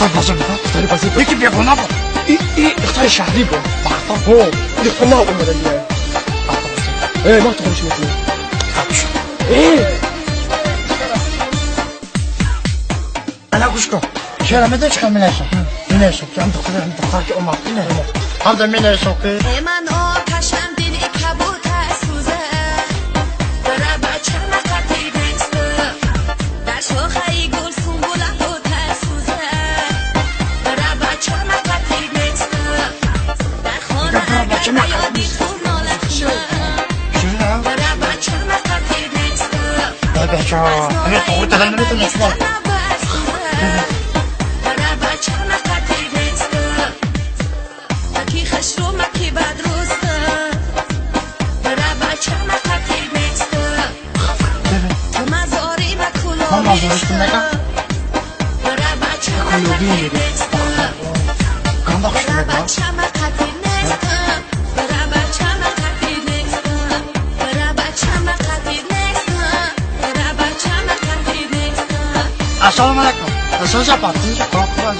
اختار بازار بکن. اختاری بازار یکی بیگونه بود. اختار شهری بود. اختار دیگه ما اومدن دیگه. ما تو خودش میکنیم. انا گوش کن. چرا میدونی چه می‌نشم؟ می‌نشم که هم دختر که اومد اینه. هم در می‌نشم که من آتشم دلی کبوت سوزه برای بچه مقطعی دسته در شاخه گل سنبوله بود سوزه برای بچه مقطعی دسته در خانه اگر بیادی خون ناله خونه برای بچه مقطعی دسته بچه ها همه خوبی دلم نمیتونه شما مازورشتون نگم کلوبی میده قنداقش نگم السلام علیکم بسیار شبات اینجا کار خوب از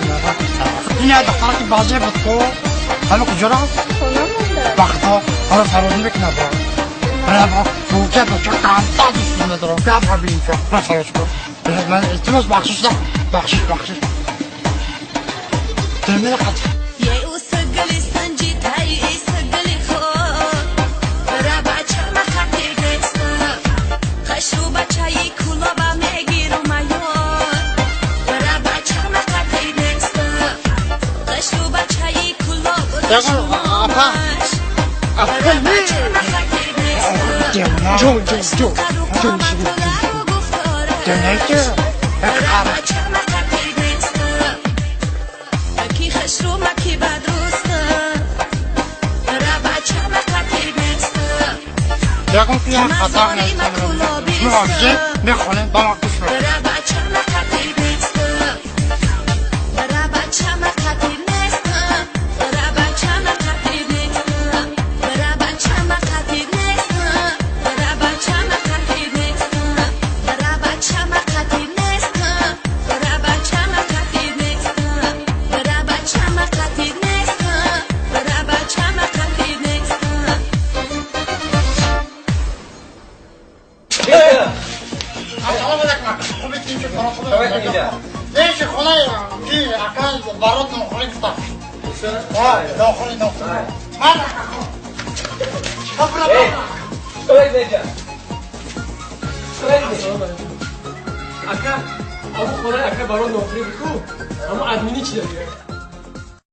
اینه دختره که بازی بود که همه کجا را وقتا حالا فرازی بکنه با برای روکه بچه کانتا دوستون ندارم که افرا بینیم که فرازی کن من التماس بخشش ده بخشش ترمینه قد یه او سگلی سنجی تایی سگلی خود برای بچه مخطی دسته خشو بچهی کلا با میگیر و میاد برای بچه مخطی دسته خشو بچهی کلا با شماش برای بچه مخطی دسته جون یکم توی خطا نستم مواجه میخونیم با ما کش رو ليش خلايا في أكان بارودنا خليك لا خلي هذا خبرة أكان أبو خلايا أكان بارودنا خليك تو أما عدمني كده